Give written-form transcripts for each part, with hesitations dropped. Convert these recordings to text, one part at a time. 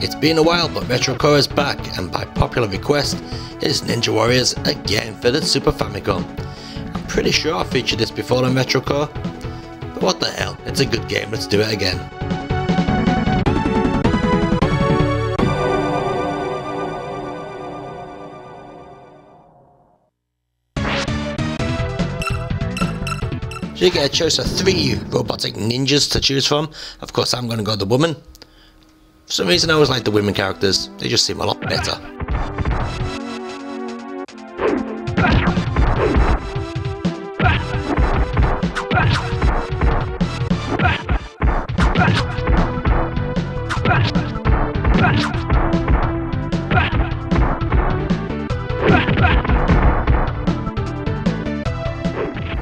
It's been a while, but RetroCore is back, and by popular request, it is Ninja Warriors again for the Super Famicom. I'm pretty sure I featured this before on RetroCore, but what the hell, it's a good game, let's do it again. So you get a choice of 3 robotic ninjas to choose from. Of course I'm going to go the woman. For some reason I always like the women characters, they just seem a lot better.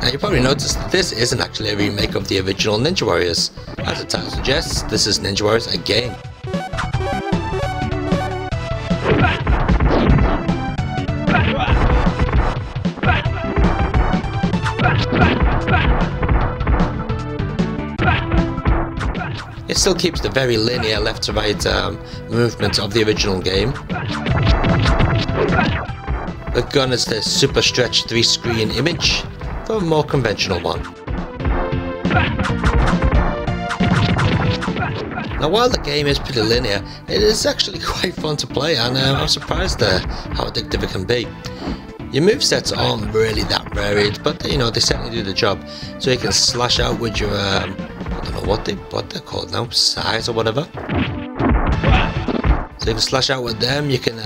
Now you probably noticed that this isn't actually a remake of the original Ninja Warriors. As the title suggests, this is Ninja Warriors again. It still keeps the very linear left to right movement of the original game. The gun is the super stretched 3-screen image for a more conventional one. Now while the game is pretty linear, it is actually quite fun to play, and I'm surprised how addictive it can be. Your movesets aren't really that varied, but you know, they certainly do the job. So you can slash out with your, I don't know what they're called now, size or whatever. So you can slash out with them, you can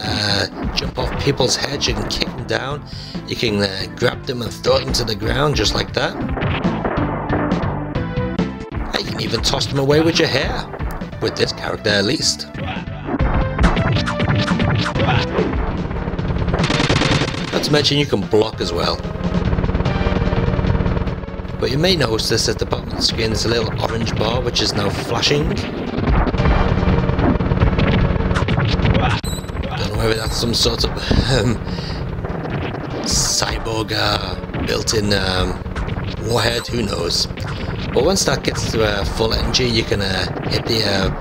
jump off people's heads, you can kick them down, you can grab them and throw them to the ground just like that. And you can even toss them away with your hair, with this character at least. Not to mention you can block as well. But you may notice at the bottom of the screen there's a little orange bar which is now flashing. Don't know whether that's some sort of cyborg built-in warhead, who knows. But once that gets to full energy, you can hit the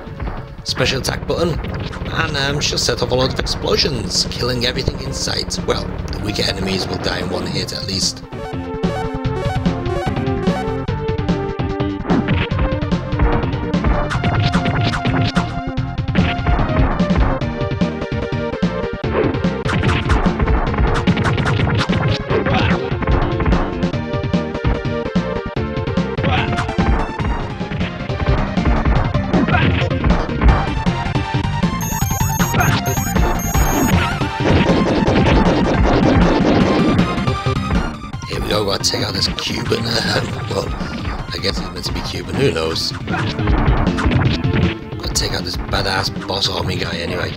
special attack button, and she'll set off a lot of explosions, killing everything in sight. Well, the weaker enemies will die in one hit at least. I've got to take out this Cuban, well, I guess he's meant to be Cuban, who knows. Got to take out this badass boss army guy anyway.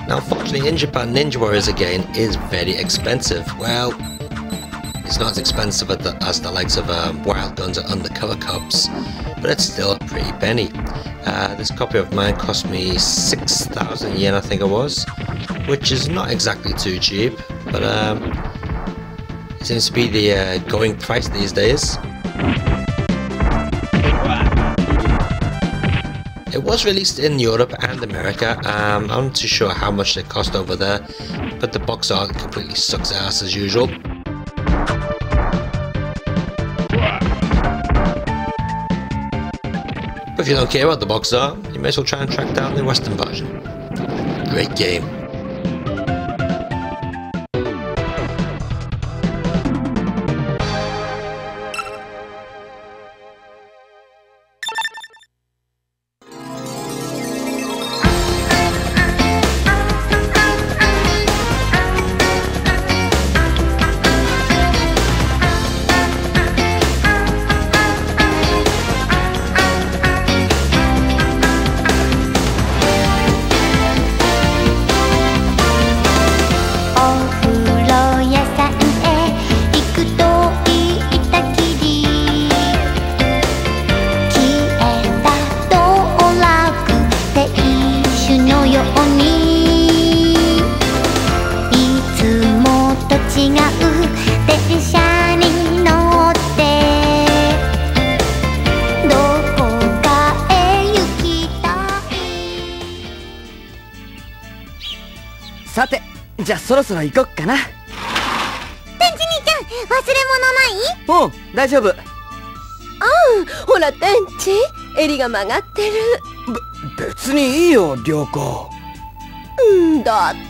Now unfortunately in Japan, Ninja Warriors again is very expensive. Well, it's not as expensive as the likes of Wild Guns or Undercover Cops, but it's still a pretty penny. This copy of mine cost me 6,000 yen, I think it was, which is not exactly too cheap, but it seems to be the going price these days. It was released in Europe and America. I'm not too sure how much they cost over there, but the box art completely sucks ass as usual. But if you don't care about the box art, you may as well try and track down the Western version. Great game. さて、じゃあそろそろ行こっかな。天智兄ちゃん、忘れ物ない？うん、大丈夫。ほら天智、襟が曲がってる。別にいいよ、良子。だって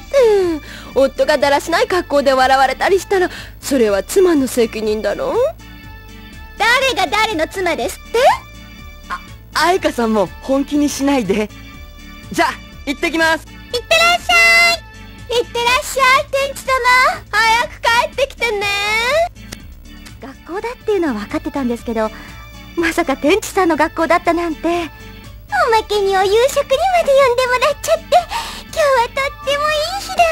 夫がだらしない格好で笑われたりしたら、それは妻の責任だろ。誰が誰の妻ですって？愛花さんも本気にしないで。じゃあ行ってきます。いってらっしゃい。いってらっしゃい、天智様。早く帰ってきてね。学校だっていうのは分かってたんですけど、まさか天智さんの学校だったなんて。おまけにお夕食にまで呼んでもらっちゃって、今日はとってもいい日だわ。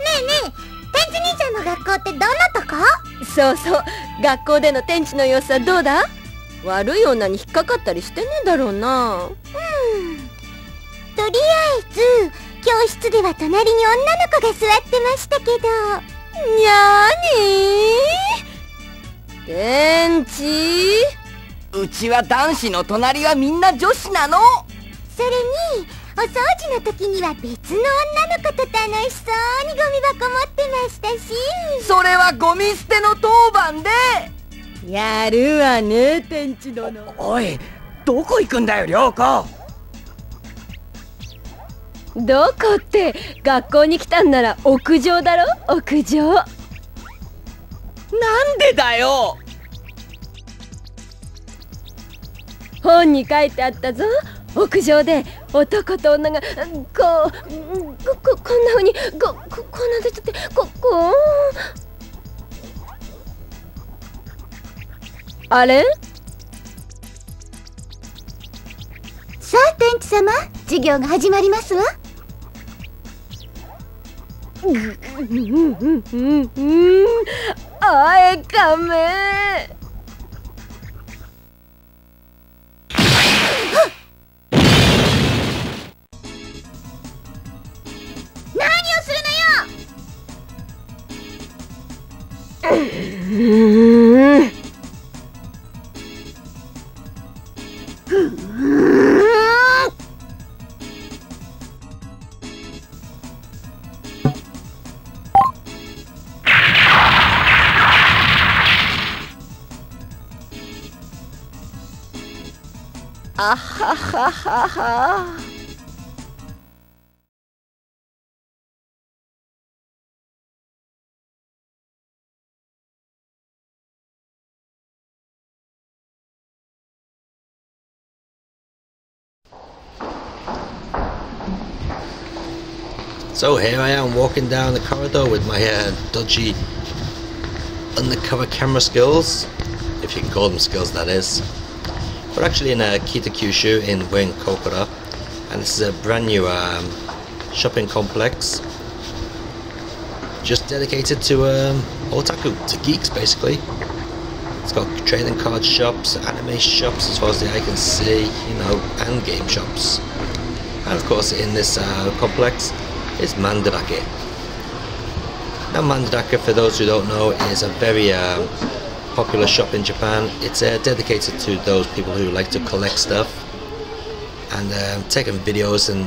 ねえねえ、天智兄ちゃんの学校ってどんなとこ？そうそう、学校での天智の様子はどうだ？悪い女に引っかかったりしてねえだろうな。とりあえず教室では隣に女の子が座ってましたけど。にゃーに天智、うちは男子の隣はみんな女子なの。それにお掃除の時には別の女の子と楽しそうにゴミ箱持ってましたし。それはゴミ捨ての当番で。やるわね、天智殿。おい、どこ行くんだよ、良子。どこって、学校に来たんなら屋上だろ、屋上。なんでだよ。本に書いてあったぞ。屋上で男と女がこんな風にこんなでちょってあれ？さあ天智様、授業が始まりますわ。あえかめ。何をするのよ。あはははは。So here I am walking down the corridor with my dodgy undercover camera skills, if you can call them skills, that is. We're actually in Kitakyushu in Wing Kokura, and this is a brand new shopping complex just dedicated to otaku, to geeks basically. It's got trading card shops, anime shops as far as the eye can see, you know, and game shops. And of course in this complex is Mandarake. Now Mandarake, for those who don't know, is a very popular shop in Japan. It's dedicated to those people who like to collect stuff, and taking videos and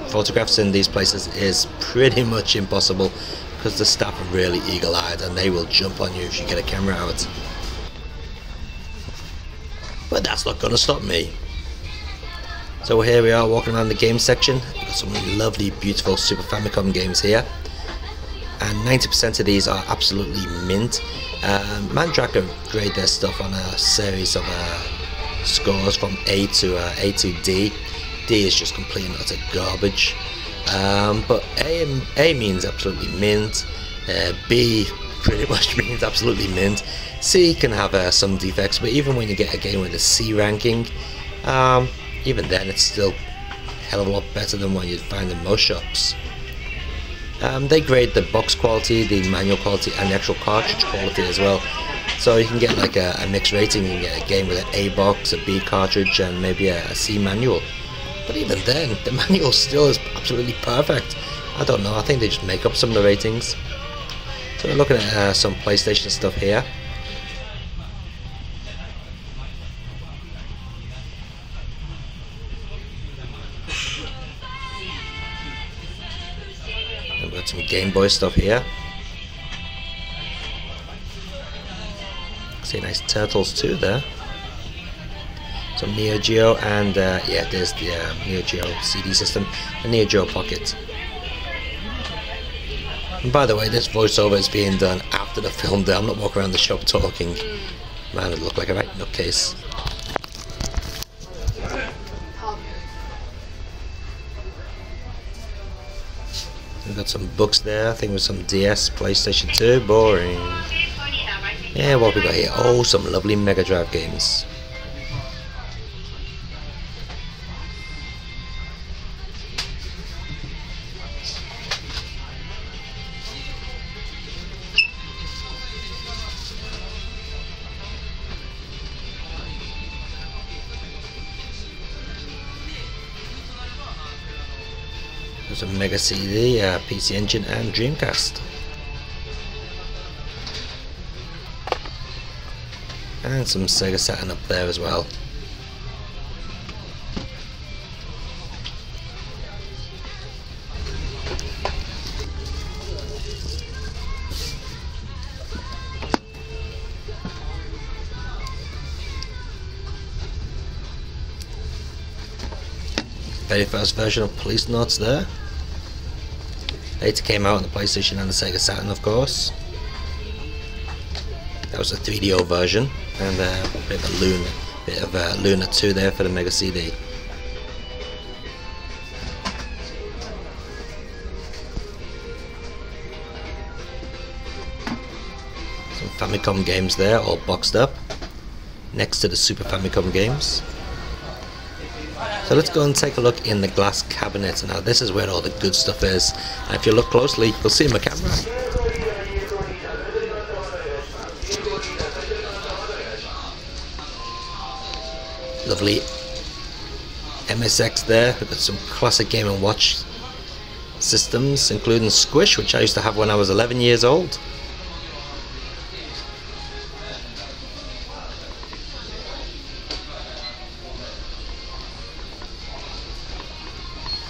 photographs in these places is pretty much impossible because the staff are really eagle-eyed and they will jump on you if you get a camera out. But that's not going to stop me. So here we are walking around the game section. We've got some lovely, beautiful Super Famicom games here, and 90% of these are absolutely mint. Mandrake grade their stuff on a series of scores from A to D. D is just complete and utter garbage. But A means absolutely mint. B pretty much means absolutely mint. C can have some defects, but even when you get a game with a C ranking, even then it's still a hell of a lot better than what you'd find in most shops. They grade the box quality, the manual quality, and the actual cartridge quality as well. So you can get like a mixed rating. You can get a game with an A box, a B cartridge, and maybe a C manual. But even then, the manual still is absolutely perfect. I don't know, I think they just make up some of the ratings. So we're looking at some PlayStation stuff here. some Game Boy stuff here. See nice turtles too there. Some Neo Geo and yeah, there's the Neo Geo CD system and Neo Geo Pocket. And by the way, this voiceover is being done after the film there. I'm not walking around the shop talking. Man, it looked like a right nutcase. We've got some books there, I think with some DS, PlayStation 2, boring. Yeah, what we got here? Oh, some lovely Mega Drive games. There's a Mega CD, PC Engine and Dreamcast. And some Sega Saturn up there as well. Very first version of Police Notes there. Later came out on the PlayStation and the Sega Saturn, of course. That was a 3DO version, and a bit of Luna 2 there for the Mega CD. Some Famicom games there, all boxed up, next to the Super Famicom games. So let's go and take a look in the glass cabinet. Now this is where all the good stuff is, and if you look closely, you'll see my camera. Lovely MSX there. We've got some classic Game & Watch systems, including Squish, which I used to have when I was 11 years old.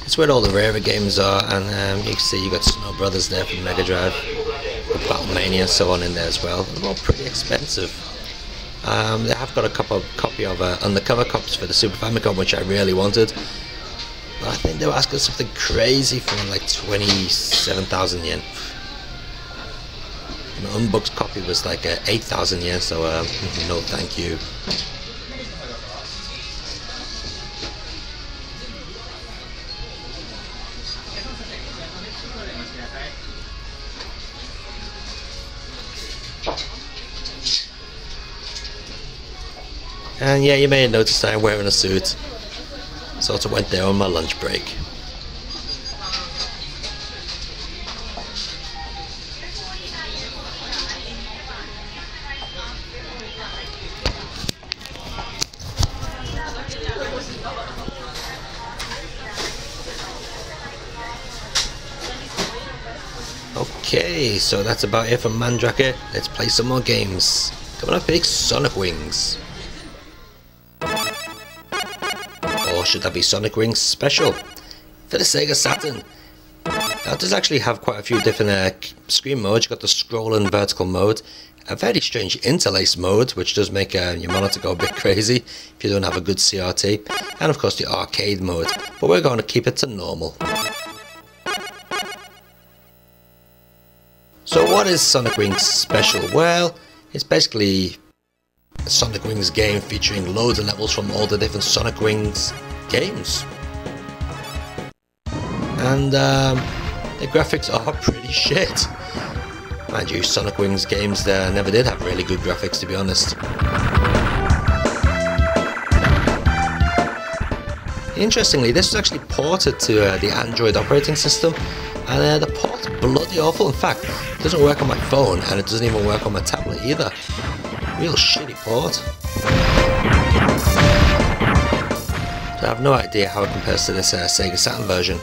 It's where all the rarer games are, and you can see you got Snow Brothers there from Mega Drive, Battlemania, so on in there as well. They're all pretty expensive. They have got a copy of Undercover Cops for the Super Famicom, which I really wanted. But I think they were asking something crazy for like 27,000 yen. An unboxed copy was like 8,000 yen, so no thank you. And yeah, you may have noticed I'm wearing a suit. Sort of went there on my lunch break. Okay, so that's about it for Mandrake. Let's play some more games. Coming up big, Sonic Wings. Or should that be Sonic Wings Special for the Sega Saturn? Now it does actually have quite a few different screen modes. You've got the scroll and vertical mode, a very strange interlace mode, which does make your monitor go a bit crazy if you don't have a good CRT, and of course the arcade mode, but we're going to keep it to normal. So what is Sonic Wings Special? Well, it's basically a Sonic Wings game featuring loads of levels from all the different Sonic Wings games. And the graphics are pretty shit. Mind you, Sonic Wings games never did have really good graphics, to be honest. Interestingly, this was actually ported to the Android operating system, and the port's bloody awful. In fact, it doesn't work on my phone, and it doesn't even work on my tablet either. Real shitty port. So I have no idea how it compares to this Sega Saturn version.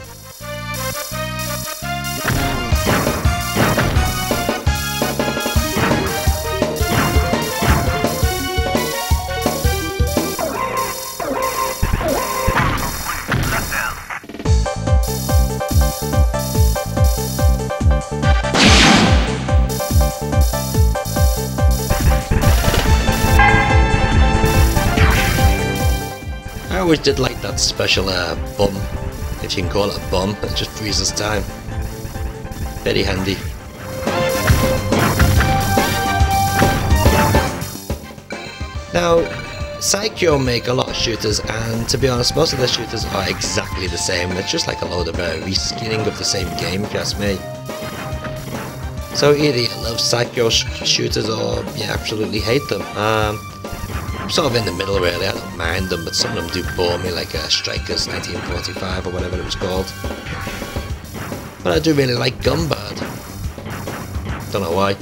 I always did like that special bum, if you can call it a bum, it just freezes time. Very handy. Now, Saikyo make a lot of shooters, and to be honest, most of their shooters are exactly the same. It's just like a load of reskinning of the same game, if you ask me. So either you love Saikyo shooters or you absolutely hate them. I'm sort of in the middle really, I don't mind them, but some of them do bore me, like Strikers 1945 or whatever it was called. But I do really like Gunbird. Don't know why.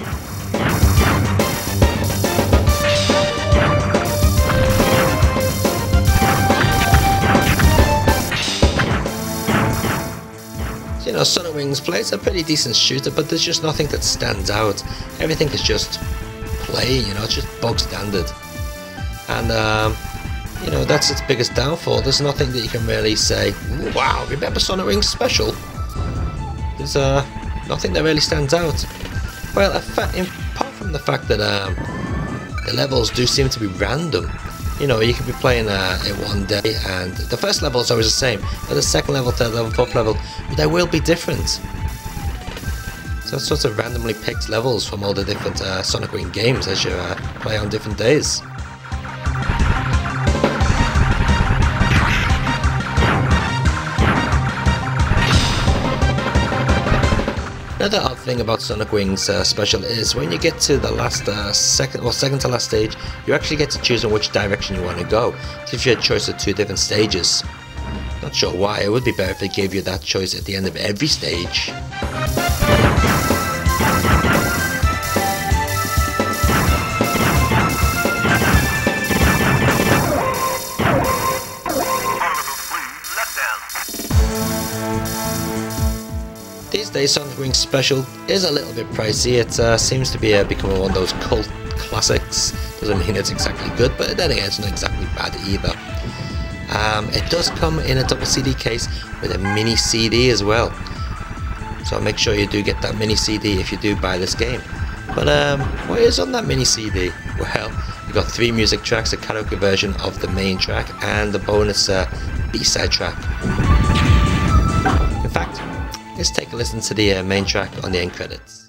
You know, Sun and Wings plays a pretty decent shooter, but there's just nothing that stands out. Everything is just plain, you know, it's just bog standard. And, you know, that's its biggest downfall. There's nothing that you can really say, wow, remember Sun and Wings Special? There's nothing that really stands out. Well, apart from the fact that the levels do seem to be random. You know, you could be playing it one day and the first level is always the same, but the second level, third level, fourth level, they will be different. So it's sort of randomly picked levels from all the different Sonic Wing games as you play on different days. Another odd thing about Sonic Wings Special is when you get to the last second to last stage, you actually get to choose on which direction you want to go. It gives you a choice of 2 different stages. Not sure why, it would be better if they gave you that choice at the end of every stage. These days Sonic Wings Special is a little bit pricey. It seems to be becoming one of those cult classics. Doesn't mean it's exactly good, but then again it's not exactly bad either. It does come in a double CD case with a mini CD as well. So make sure you do get that mini CD if you do buy this game. But what is on that mini CD? Well, you've got 3 music tracks, a karaoke version of the main track and the bonus B-side track. In fact, let's take a listen to the main track on the end credits.